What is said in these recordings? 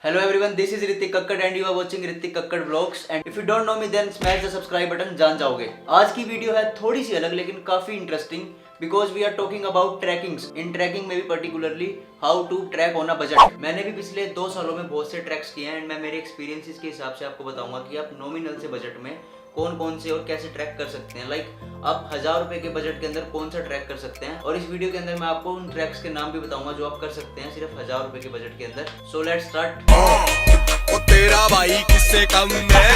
Hello everyone, this is Ritik Kakkad and you are watching Ritik Kakkad Vlogs and if you don't know me then smash the subscribe button जान जाओगे। आज की video है थोड़ी सी अलग लेकिन काफी interesting because we are talking about trekkings. इन ट्रैकिंग में भी particularly how to trek on a budget. मैंने भी पिछले 2 सालों में बहुत से ट्रैक्स किए हैं एंड मैं मेरे एक्सपीरियंसेस के हिसाब से आपको बताऊंगा कि आप नॉमिनल से बजट में कौन कौन से और कैसे ट्रैक कर सकते हैं। आप 1000 रुपए के बजट के अंदर कौन सा ट्रैक कर सकते हैं और इस वीडियो के अंदर मैं आपको उन ट्रैक्स के नाम भी बताऊंगा जो आप कर सकते हैं सिर्फ 1000 रुपए के बजट के अंदर। So let's start. ओ तेरा भाई किससे कम है,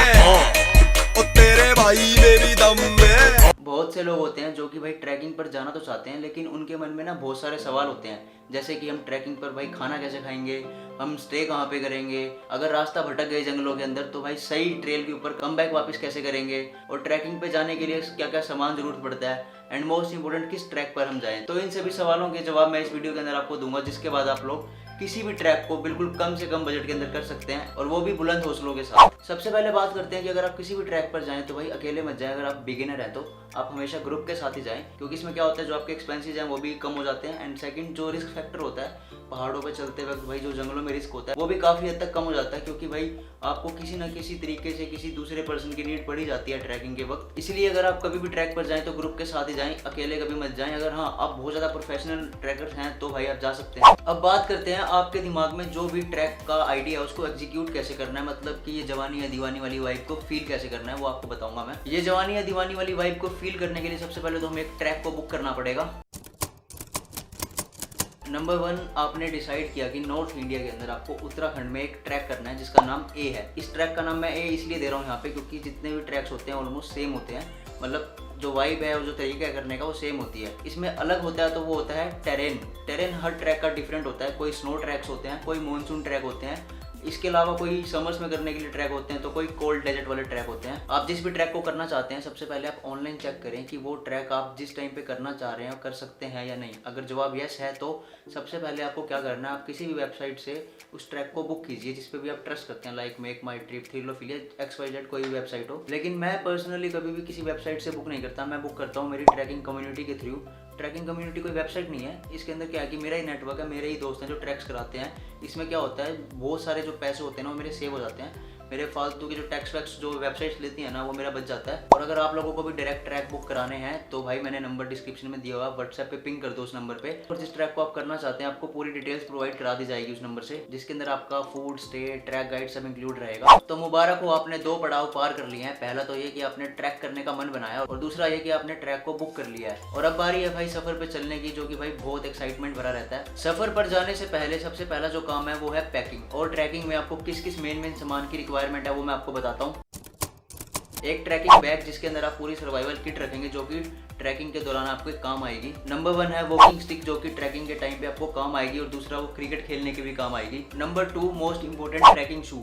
ओ तेरे भाई में भी दम है। बहुत से लोग होते हैं जो कि भाई ट्रैकिंग पर जाना तो चाहते हैं लेकिन उनके मन में ना बहुत सारे सवाल होते हैं, जैसे कि हम ट्रैकिंग पर भाई खाना कैसे खाएंगे, हम स्टे कहाँ पे करेंगे, अगर रास्ता भटक गए जंगलों के अंदर तो भाई सही ट्रेल के ऊपर कम बैक वापस कैसे करेंगे, और ट्रैकिंग पे जाने के लिए क्या क्या सामान जरूरत पड़ता है एंड मोस्ट इंपोर्टेंट किस ट्रैक पर हम जाएं। तो इन सभी सवालों के जवाब मैं इस वीडियो के अंदर आपको दूंगा, जिसके बाद आप लोग किसी भी ट्रैक को बिल्कुल कम से कम बजट के अंदर कर सकते हैं और वो भी बुलंद हौसलों के साथ। सबसे पहले बात करते हैं कि अगर आप किसी भी ट्रैक पर जाएं तो भाई अकेले मत जाएं। अगर आप बिगिनर हैं तो आप हमेशा ग्रुप के साथ ही जाएं, क्योंकि इसमें क्या होता है जो आपके एक्सपेंसेस हैं वो भी कम हो जाते हैं एंड सेकंड जो रिस्क फैक्टर होता है पहाड़ों पे चलते वक्त भाई जो जंगलों में रिस्क होता है वो भी काफी हद तक कम हो जाता है, क्योंकि भाई आपको किसी न किसी तरीके से किसी दूसरे पर्सन की नीड पड़ी जाती है ट्रैकिंग के वक्त। इसलिए अगर आप कभी भी ट्रैक पर जाएं तो ग्रुप के साथ ही जाएं, अकेले कभी मत जाएं। अगर हाँ आप बहुत ज्यादा प्रोफेशनल ट्रैकर्स हैं तो भाई आप जा सकते हैं। अब बात करते हैं आपके दिमाग में जो भी ट्रैक का आइडिया है उसको एग्जीक्यूट कैसे करना है, मतलब कि ये जवानी या दीवानी वाली वाइब को फील कैसे करना है वो आपको बताऊंगा मैं। ये जवानी या दीवानी वाली वाइब को फील करने के लिए सबसे पहले तो हमें एक ट्रैक को बुक करना पड़ेगा। नंबर 1, आपने डिसाइड किया कि नॉर्थ इंडिया के अंदर आपको उत्तराखंड में एक ट्रैक करना है जिसका नाम ए है। इस ट्रैक का नाम मैं ए इसलिए दे रहा हूँ यहाँ पे क्योंकि जितने भी ट्रैक्स होते हैं ऑलमोस्ट सेम होते हैं, मतलब जो वाइब है और जो तरीका है करने का वो सेम होती है। इसमें अलग होता है तो वो होता है टेरेन हर ट्रैक का डिफरेंट होता है। कोई स्नो ट्रैक्स होते हैं, कोई मानसून ट्रैक होते हैं, इसके अलावा कोई समर्स में करने के लिए ट्रैक होते हैं, तो कोई कोल्ड डेजर्ट वाले ट्रैक होते हैं। आप जिस भी ट्रैक को करना चाहते हैं सबसे पहले आप ऑनलाइन चेक करें कि वो ट्रैक आप जिस टाइम पे करना चाह रहे हैं कर सकते हैं या नहीं। अगर जवाब यस है तो सबसे पहले आपको क्या करना है, आप किसी भी वेबसाइट से उस ट्रैक को बुक कीजिए जिस पे भी आप ट्रस्ट करते हैं, लाइक मेक माई ट्रिप, थ्रिलोफिलिया, XYZ कोई भी वेबसाइट हो। लेकिन मैं पर्सनली कभी भी किसी वेबसाइट से बुक नहीं करता, मैं बुक करता हूँ मेरी ट्रैकिंग कम्युनिटी के थ्रू। ट्रैकिंग कम्युनिटी कोई वेबसाइट नहीं है, इसके अंदर क्या है कि मेरा ही नेटवर्क है, मेरे ही दोस्त हैं जो ट्रैक्स कराते हैं। इसमें क्या होता है बहुत सारे जो पैसे होते हैं ना वो मेरे सेव हो जाते हैं, मेरे फालतू के जो टैक्स वैक्स जो वेबसाइट्स लेती है ना वो मेरा बच जाता है। और अगर आप लोगों को भी डायरेक्ट ट्रैक बुक कराने हैं तो भाई मैंने नंबर डिस्क्रिप्शन में दिया हुआ, व्हाट्सएप पे पिंग कर दो उस नंबर पे, और जिस ट्रैक को आप करना चाहते हैं आपको पूरी डिटेल्स प्रोवाइड करा दी जाएगी उस नंबर से, जिसके अंदर आपका फूड, स्टे, ट्रैक गाइड सब इंक्लूड रहेगा। तो मुबारक हो, आपने 2 पड़ाव पार कर लिए हैं। पहला तो ये कि आपने ट्रैक करने का मन बनाया और दूसरा ये कि आपने ट्रैक को बुक कर लिया है। और अब बारी है भाई सफर पे चलने की, जो कि भाई बहुत एक्साइटमेंट भरा रहता है। सफर पर जाने से पहले सबसे पहला जो काम है वो है पैकिंग, और ट्रैकिंग में आपको किस किस मेन सामान की रिक्वायरमेंट है वो मैं आपको बताता हूँ। एक ट्रैकिंग बैग जिसके अंदर आप पूरी सर्वाइवल किट रखेंगे जो कि ट्रैकिंग के दौरान आपको काम आएगी। नंबर 1 है वॉकिंग स्टिक जो कि ट्रैकिंग के टाइम पे आपको काम आएगी, और दूसरा वो क्रिकेट खेलने के भी काम आएगी। नंबर 2 मोस्ट इंपोर्टेंट ट्रैकिंग शू,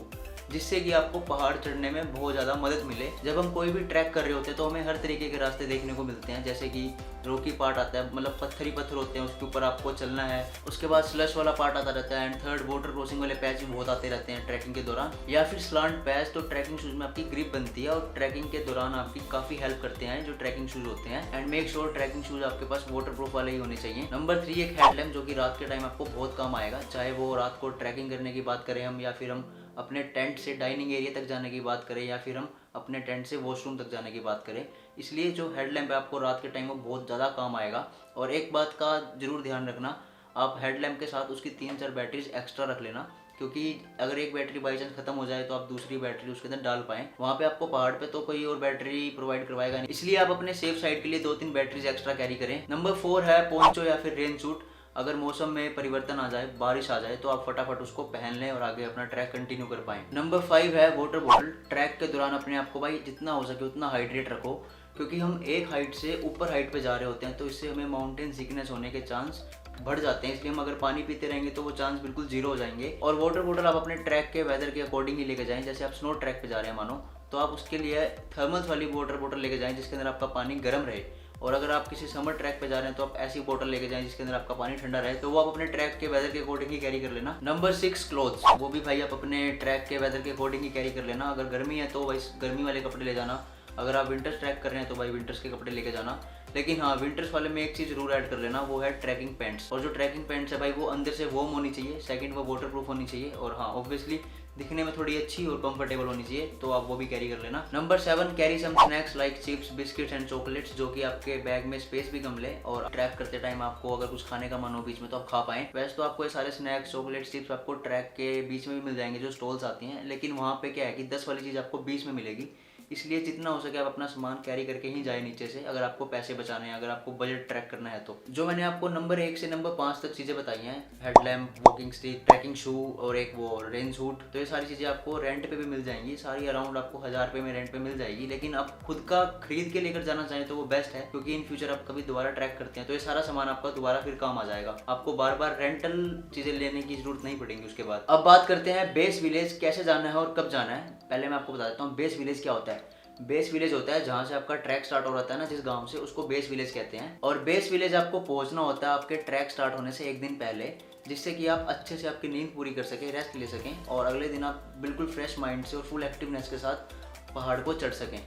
जिससे कि आपको पहाड़ चढ़ने में बहुत ज़्यादा मदद मिले। जब हम कोई भी ट्रैक कर रहे होते हैं तो हमें हर तरीके के रास्ते देखने को मिलते हैं, जैसे कि रोकी पार्ट आता है, मतलब पत्थर ही पत्थर होते हैं उसके ऊपर आपको चलना है। उसके बाद स्लश वाला पार्ट आता रहता है एंड थर्ड वाटर क्रॉसिंग वाले पैच भी बहुत आते रहते हैं ट्रैकिंग के दौरान, या फिर स्लांट पैच। तो ट्रैकिंग शूज में आपकी ग्रिप बनती है और ट्रैकिंग के दौरान आपकी काफ़ी हेल्प करते हैं जो ट्रैकिंग शूज होते हैं। And make sure trekking shoes आपके पास वाटर प्रूफ वाले ही होने चाहिए। नंबर 3 एक हेडलैम्प जो कि रात के टाइम आपको बहुत काम आएगा, चाहे वो रात को ट्रैकिंग करने की बात करें हम, या फिर हम अपने टेंट से डाइनिंग एरिया तक जाने की बात करें, या फिर हम अपने टेंट से वॉशरूम तक जाने की बात करें। इसलिए जो हेडलैम्प है आपको रात के टाइम में बहुत ज़्यादा काम आएगा। और एक बात का जरूर ध्यान रखना, आप हेडलैम्प के साथ उसकी 3-4 बैटरीज एक्स्ट्रा रख लेना, क्योंकि अगर एक बैटरी बाई चांस खत्म हो जाए तो आप दूसरी बैटरी उसके अंदर डाल पाएँ। वहाँ पे आपको पहाड़ पे तो कोई और बैटरी प्रोवाइड करवाएगा नहीं, इसलिए आप अपने सेफ साइड के लिए 2-3 बैटरीज एक्स्ट्रा कैरी करें। नंबर 4 है पोंचो या फिर रेन सूट। अगर मौसम में परिवर्तन आ जाए, बारिश आ जाए, तो आप फटाफट उसको पहन लें और आगे अपना ट्रैक कंटिन्यू कर पाएं। नंबर 5 है वाटर बॉटल। ट्रैक के दौरान अपने आप को भाई जितना हो सके उतना हाइड्रेट रखो, क्योंकि हम एक हाइट से ऊपर हाइट पे जा रहे होते हैं तो इससे हमें माउंटेन सिकनेस होने के चांस बढ़ जाते हैं। इसलिए हम अगर पानी पीते रहेंगे तो वो चांस बिल्कुल जीरो हो जाएंगे। और वाटर बॉटल आप अपने ट्रैक के वेदर के अकॉर्डिंग ही लेके जाएं। जैसे आप स्नो ट्रैक पे जा रहे हैं मानो, तो आप उसके लिए थर्मल्स वाली वाटर बॉटल लेके जाएं जिसके अंदर आपका पानी गर्म रहे। और अगर आप किसी समर ट्रैक पे जा रहे हैं तो आप ऐसी बोतल लेके जाएं जिसके अंदर आपका पानी ठंडा रहे, तो वो आप अपने ट्रैक के वेदर के अकॉर्डिंग ही कैरी कर लेना। नंबर 6 क्लोथ्स, वो भी भाई आप अपने ट्रैक के वेदर के अकॉर्डिंग ही कैरी कर लेना। अगर गर्मी है तो भाई गर्मी वाले कपड़े ले जाना, अगर आप विंटर्स ट्रैक कर रहे हैं तो भाई विंटर्स के कपड़े लेके जाना। लेकिन हाँ, विंटर्स वाले में एक चीज़ जरूर ऐड कर लेना, वो है ट्रैकिंग पैंट्स। और जो ट्रैकिंग पैंट्स है भाई, वो अंदर से वार्म होनी चाहिए, सेकंड वो वाटर प्रूफ होनी चाहिए, और हाँ ऑब्वियसली दिखने में थोड़ी अच्छी और कंफर्टेबल होनी चाहिए, तो आप वो भी कैरी कर लेना। Number 7, carry some snacks like chips, biscuits and chocolates, जो कि आपके बैग में स्पेस भी कम ले और ट्रैक करते टाइम आपको अगर कुछ खाने का मन हो बीच में तो आप खा पाएं। वैसे तो आपको ये सारे स्नैक्स, चॉकलेट्स, चिप्स आपको ट्रैक के बीच में भी मिल जाएंगे जो स्टॉल्स आती हैं, लेकिन वहाँ पे क्या है कि 10 वाली चीज़ आपको बीच में मिलेगी, इसलिए जितना हो सके आप अपना सामान कैरी करके ही जाए नीचे से, अगर आपको पैसे बचाने हैं, अगर आपको बजट ट्रैक करना है तो। जो मैंने आपको नंबर 1 से नंबर 5 तक चीज़ें बताई हैं, हेडलैम्प, वॉकिंग स्टिक, ट्रैकिंग शू और एक वो रेन सूट, तो ये सारी चीज़ें आपको रेंट पे भी मिल जाएंगी, सारी अराउंड आपको 1000 रुपये में रेंट पे मिल जाएगी। लेकिन आप खुद का खरीद के लेकर जाना चाहें तो वो बेस्ट है, क्योंकि इन फ्यूचर आप कभी दोबारा ट्रैक करते हैं तो ये सारा सामान आपका दोबारा फिर काम आ जाएगा, आपको बार बार रेंटल चीज़ें लेने की जरूरत नहीं पड़ेगी उसके बाद। अब बात करते हैं बेस विलेज कैसे जाना है और कब जाना है। पहले मैं आपको बता देता हूँ बेस विलेज क्या होता है। बेस विलेज होता है जहाँ से आपका ट्रैक स्टार्ट हो रहा है ना, जिस गांव से, उसको बेस विलेज कहते हैं। और बेस विलेज आपको पहुंचना होता है आपके ट्रैक स्टार्ट होने से एक दिन पहले, जिससे कि आप अच्छे से आपकी नींद पूरी कर सकें, रेस्ट ले सकें और अगले दिन आप बिल्कुल फ्रेश माइंड से और फुल एक्टिवनेस के साथ पहाड़ को चढ़ सकें।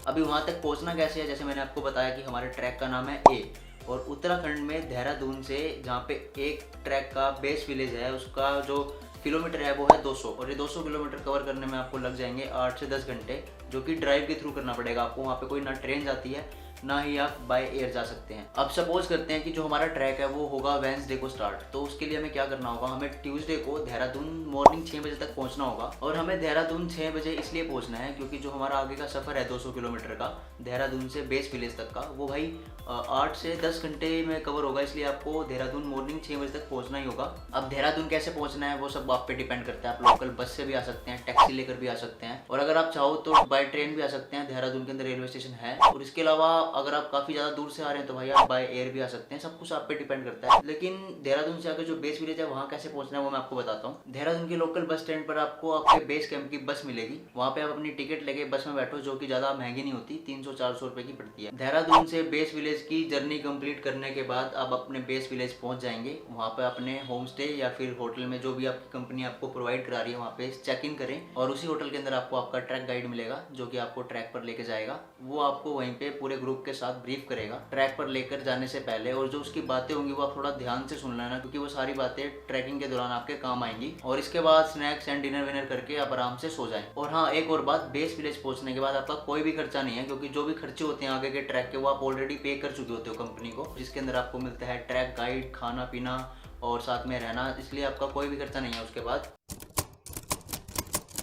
अभी वहाँ तक पहुँचना कैसे है, जैसे मैंने आपको बताया कि हमारे ट्रैक का नाम है ए, और उत्तराखंड में देहरादून से जहाँ पे एक ट्रैक का बेस विलेज है, उसका जो किलोमीटर है वो है 200, और ये 200 किलोमीटर कवर करने में आपको लग जाएंगे 8 से 10 घंटे, जो कि ड्राइव के थ्रू करना पड़ेगा आपको। वहाँ पे कोई ना ट्रेन जाती है ना ही आप बाय एयर जा सकते हैं। अब सपोज करते हैं कि जो हमारा ट्रैक है वो होगा वेंसडे को स्टार्ट, तो उसके लिए हमें क्या करना होगा, हमें ट्यूसडे को देहरादून मॉर्निंग 6 बजे तक पहुंचना होगा। और हमें देहरादून 6 बजे इसलिए पहुंचना है क्योंकि जो हमारा आगे का सफ़र है 200 किलोमीटर का देहरादून से बेस विलेज तक का, वो भाई 8 से 10 घंटे में कवर होगा, इसलिए आपको देहरादून मॉर्निंग 6 बजे तक पहुंचना ही होगा। अब देहरादून कैसे पहुंचना है वो सब आप पे डिपेंड करता है, आप लोकल बस से भी आ सकते हैं, टैक्सी लेकर भी आ सकते हैं, और अगर आप चाहो तो बाय ट्रेन भी आ सकते हैं, देहरादून के अंदर रेलवे स्टेशन है। और इसके अलावा अगर आप काफ़ी ज़्यादा दूर से आ रहे हैं तो भाई आप बाय एयर भी आ सकते हैं, सब कुछ आप पे डिपेंड करता है। लेकिन देहरादून से आगे जो बेस विलेज है वहाँ कैसे पहुंचना है वो मैं आपको बताता हूँ। देहरादून के लोकल बस स्टैंड पर आपको आपके बेस कैंप की बस मिलेगी, वहाँ पे आप अपनी टिकट लेके बस में बैठो, जो कि ज़्यादा महंगी नहीं होती, 300-400 रुपये की पड़ती है। देहरादून से बेस विलेज की जर्नी कंप्लीट करने के बाद आप अपने बेस विलेज पहुंच जाएंगे। वहाँ पे अपने होम स्टे या फिर होटल में जो भी आपकी कंपनी आपको प्रोवाइड करा रही है वहाँ पे चेक इन करें, और उसी होटल के अंदर आपको आपका ट्रैक गाइड मिलेगा जो कि आपको ट्रैक पर लेके जाएगा। वो आपको वहीं पे पूरे ग्रुप के साथ ब्रीफ करेगा ट्रैक पर लेकर जाने से पहले, और जो उसकी बातें होंगी वो आप थोड़ा ध्यान से सुन लेना, क्योंकि वो सारी बातें ट्रैकिंग के दौरान आपके काम आएंगी। और इसके बाद स्नैक्स एंड डिनर विनर करके आप आराम से सो जाएं। और हाँ, एक और बात, बेस विलेज पहुंचने के बाद आपका कोई भी खर्चा नहीं है, क्योंकि जो भी खर्चे होते हैं आगे के ट्रैक के वो आप ऑलरेडी पे कर चुके होते हो कंपनी को, जिसके अंदर आपको मिलता है ट्रैक गाइड, खाना पीना और साथ में रहना, इसलिए आपका कोई भी खर्चा नहीं है उसके बाद।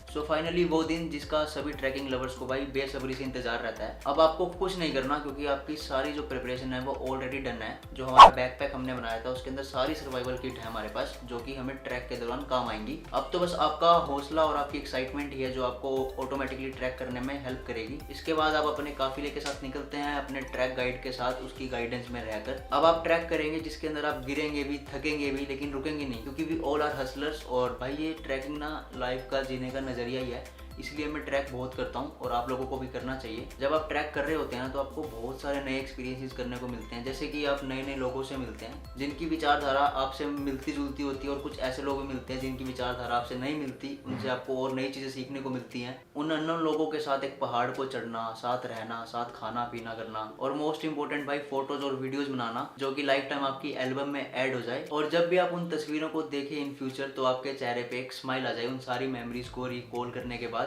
सो फाइनली वो दिन जिसका सभी ट्रैकिंग लवर्स को भाई बेसब्री से इंतजार रहता है। अब आपको कुछ नहीं करना, क्योंकि आपकी सारी जो प्रिपरेशन है वो ऑलरेडी डन है। जो हमारा बैकपैक हमने बनाया था उसके अंदर सारी सर्वाइवल किट है हमारे पास, जो कि हमें ट्रैक के दौरान काम आएंगी। अब तो बस आपका हौसला और आपकी एक्साइटमेंट ही है जो आपको ऑटोमेटिकली ट्रैक करने में हेल्प करेगी। इसके बाद आप अपने काफिले के साथ निकलते हैं अपने ट्रैक गाइड के साथ, उसकी गाइडेंस में रहकर। अब आप ट्रैक करेंगे जिसके अंदर आप गिरेंगे भी, थकेंगे भी, लेकिन रुकेंगे नहीं, क्योंकि वी ऑल आर हसलर्स। और भाई ये ट्रैकिंग ना लाइफ का जीने का नजरिया ही है, इसलिए मैं ट्रैक बहुत करता हूँ और आप लोगों को भी करना चाहिए। जब आप ट्रैक कर रहे होते हैं ना तो आपको बहुत सारे नए एक्सपीरियंसेस करने को मिलते हैं, जैसे कि आप नए नए लोगों से मिलते हैं जिनकी विचारधारा आपसे मिलती जुलती होती है, और कुछ ऐसे लोग भी मिलते हैं जिनकी विचारधारा आपसे नहीं मिलती, उनसे आपको और नई चीज़ें सीखने को मिलती हैं। उन अननोन लोगों के साथ एक पहाड़ को चढ़ना, साथ रहना, साथ खाना पीना करना, और मोस्ट इंपॉर्टेंट भाई फोटोज और वीडियोज बनाना, जो कि लाइफ टाइम आपकी एल्बम में ऐड हो जाए। और जब भी आप उन तस्वीरों को देखें इन फ्यूचर तो आपके चेहरे पे एक स्माइल आ जाए उन सारी मेमोरीज को रिकॉल करने के बाद।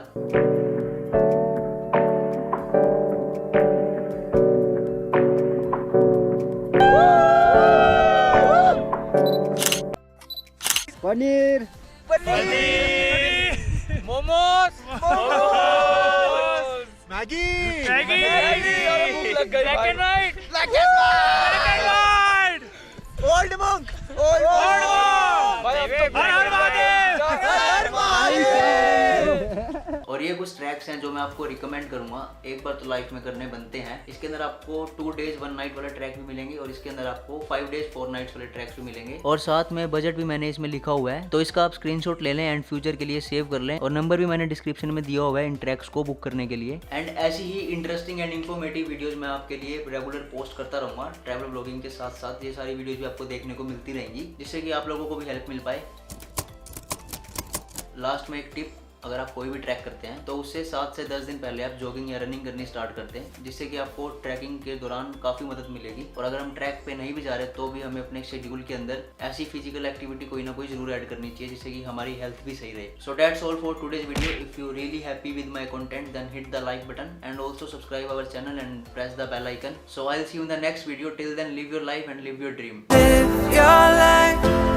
पनीर मोमोज मैगी और भूख लग गई भाई। ओल्ड मंक और ये कुछ ट्रैक्स हैं जो मैं आपको रिकमेंड करूंगा, एक बार तो लाइफ में करने बनते हैं। इसके अंदर आपको 2 days 1 night वाले ट्रैक भी मिलेंगे, और इसके अंदर आपको 5 days 4 nights वाले ट्रैक्स भी मिलेंगे, और साथ में बजट भी मैंने इसमें लिखा हुआ है, तो इसका आप स्क्रीनशॉट ले लें एंड फ्यूचर के लिए सेव कर लें। और नंबर भी मैंने डिस्क्रिप्शन में दिया हुआ है इन ट्रैक्स को बुक करने के लिए। एंड ऐसी ही इंटरेस्टिंग एंड इन्फॉर्मेटिव वीडियोज मैं आपके लिए रेगुलर पोस्ट करता रहूंगा। ट्रैवल ब्लॉगिंग के साथ साथ ये सारी वीडियोज भी आपको देखने को मिलती रहेंगी, जिससे कि आप लोगों को भी हेल्प मिल पाए। लास्ट में एक टिप, अगर आप कोई भी ट्रैक करते हैं तो उससे 7 से 10 दिन पहले आप जॉगिंग या रनिंग करनी स्टार्ट करते हैं, जिससे कि आपको ट्रैकिंग के दौरान काफ़ी मदद मिलेगी। और अगर हम ट्रैक पे नहीं भी जा रहे तो भी हमें अपने शेड्यूल के अंदर ऐसी फिजिकल एक्टिविटी कोई ना कोई जरूर ऐड करनी चाहिए, जिससे कि हमारी हेल्थ भी सही रहे। So that's all for today's video. If you really happy with my content then hit the like button and also subscribe our channel and press the bell icon. So I will see you in the next video. Till then live your life and live your dream. Live your life.